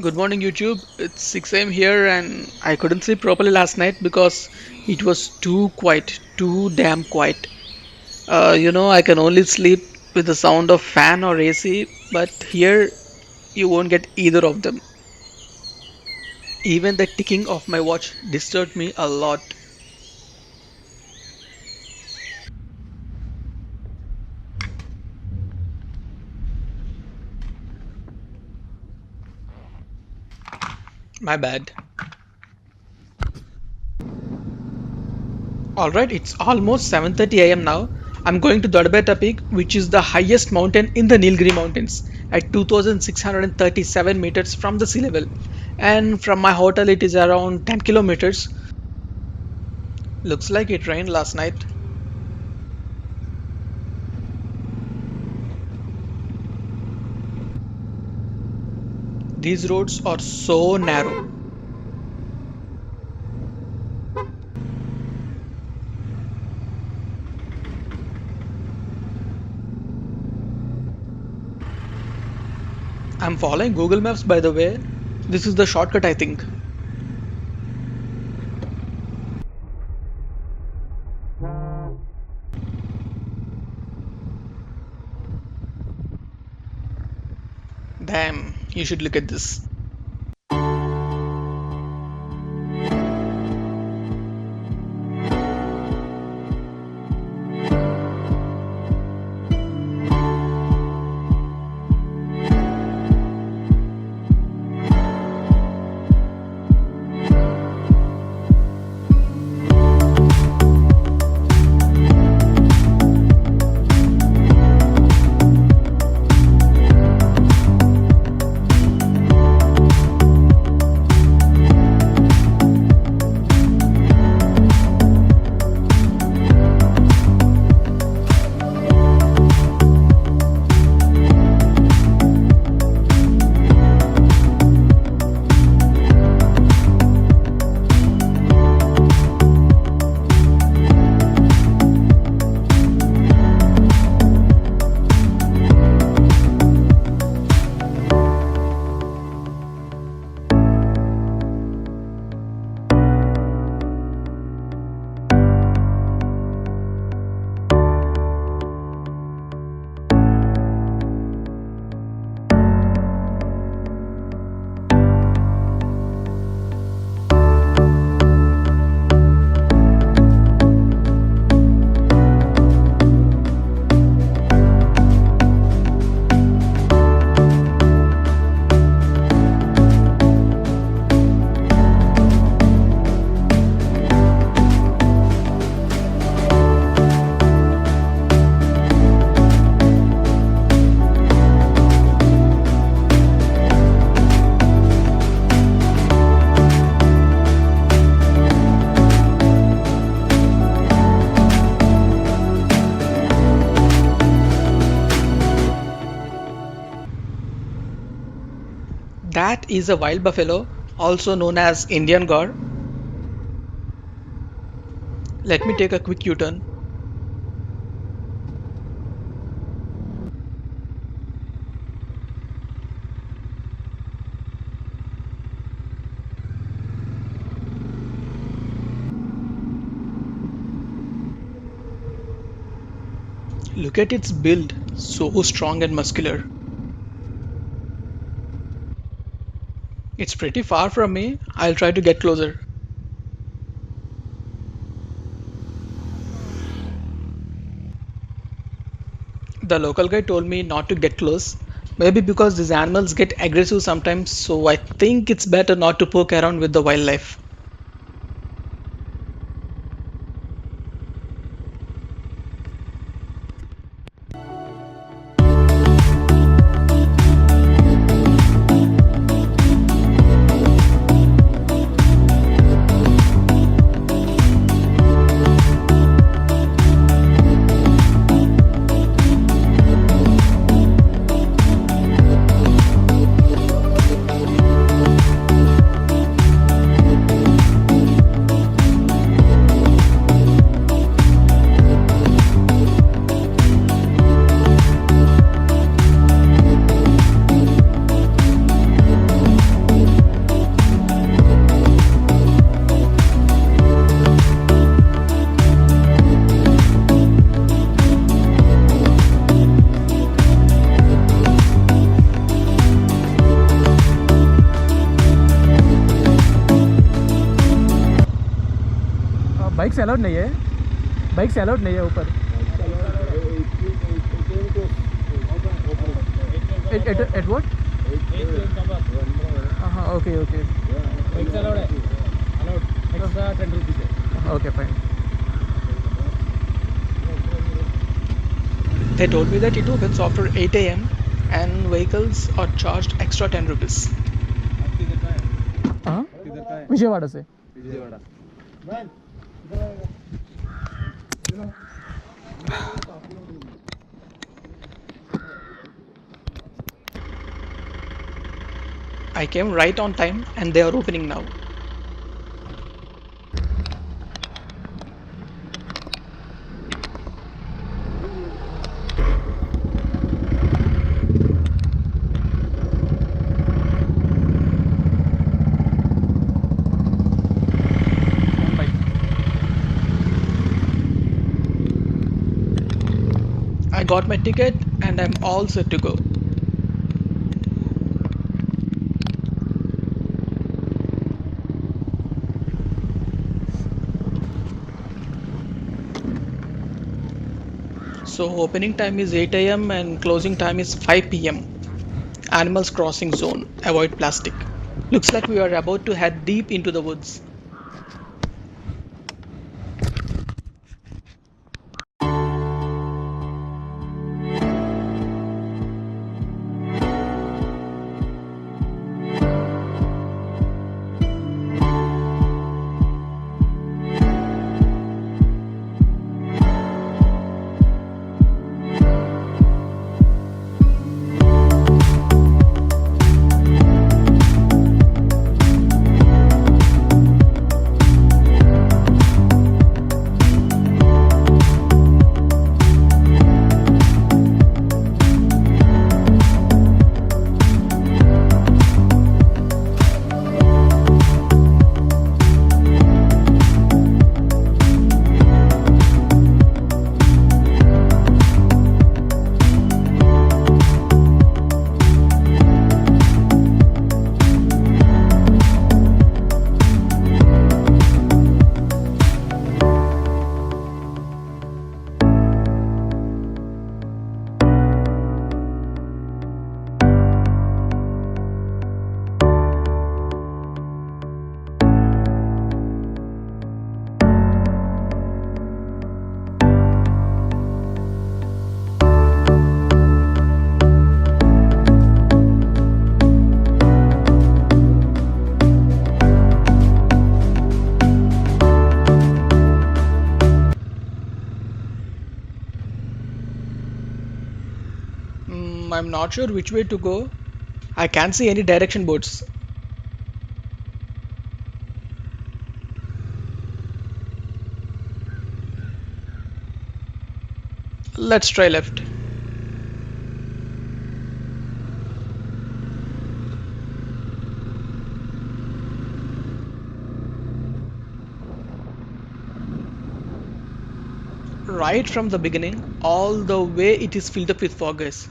Good morning, YouTube. It's 6 a.m. here, and I couldn't sleep properly last night because it was too quiet, too damn quiet. I can only sleep with the sound of fan or AC, but here you won't get either of them. Even the ticking of my watch disturbed me a lot. My bad. Alright, it's almost 7:30 a.m. now. I'm going to Dhodabetta Peak, which is the highest mountain in the Nilgiri Mountains at 2637 meters from the sea level. And from my hotel, it is around 10 kilometers. Looks like it rained last night. These roads are so narrow. I'm following Google Maps by the way. This is the shortcut, I think. Damn, you should look at this. That is a wild buffalo, also known as Indian gaur. Let me take a quick U-turn. Look at its build, so strong and muscular. It's pretty far from me. I'll try to get closer. The local guy told me not to get close. Maybe because these animals get aggressive sometimes, so I think it's better not to poke around with the wildlife. Bikes allowed नहीं है, bikes allowed नहीं है ऊपर. At what? Okay. Bikes allowed. Extra 10 rupees. Okay, fine. They told me that it opens after 8 a.m. and vehicles are charged extra 10 rupees. Vijayawada se. I came right on time and they are opening now. I got my ticket and I'm all set to go. So opening time is 8 a.m. and closing time is 5 p.m. Animals crossing zone. Avoid plastic. Looks like we are about to head deep into the woods. I'm not sure which way to go. I can't see any direction boards. Let's try left. Right from the beginning, all the way it is filled up with fog, guys.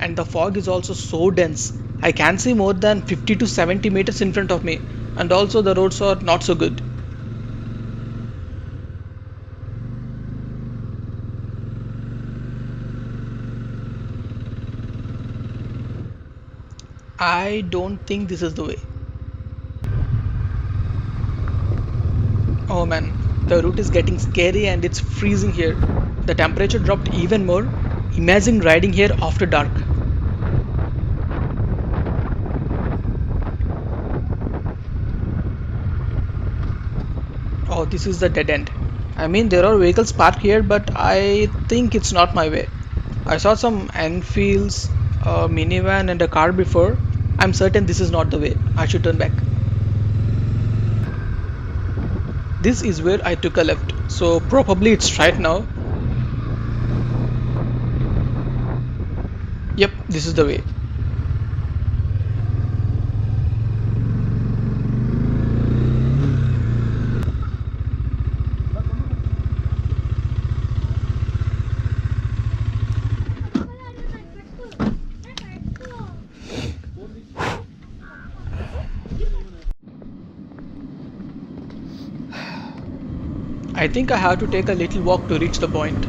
And the fog is also so dense. I can't see more than 50 to 70 meters in front of me. And also the roads are not so good. I don't think this is the way. Oh man, the route is getting scary and it's freezing here. The temperature dropped even more. Imagine riding here after dark. Oh, this is the dead end. I mean, there are vehicles parked here, but I think it's not my way. I saw some Enfields, a minivan, and a car before. I'm certain this is not the way. I should turn back. This is where I took a left, so probably it's right now. Yep, this is the way. I think I have to take a little walk to reach the point.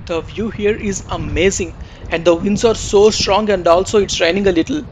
The view here is amazing, and the winds are so strong, and also it's raining a little.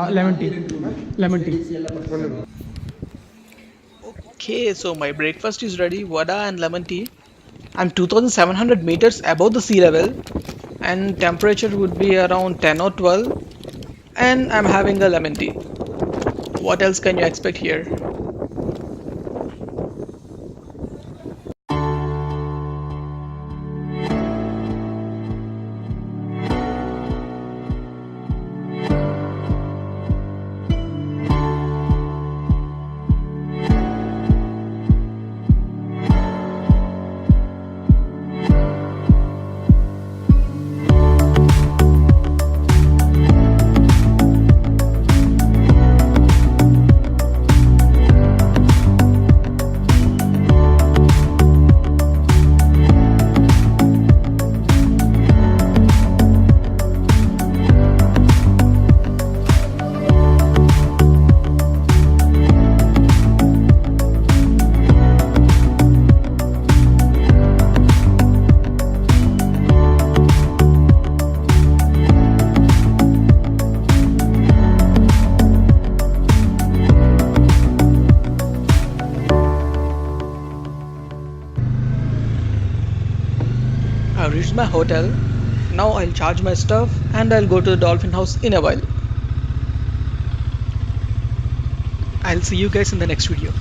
Lemon tea. Lemon tea. Okay, so my breakfast is ready, vada and lemon tea. I'm 2700 meters above the sea level, and temperature would be around 10 or 12, and I'm having a lemon tea. What else can you expect here? I've reached my hotel. Now I'll charge my stuff and I'll go to the dolphin house in a while. I'll see you guys in the next video.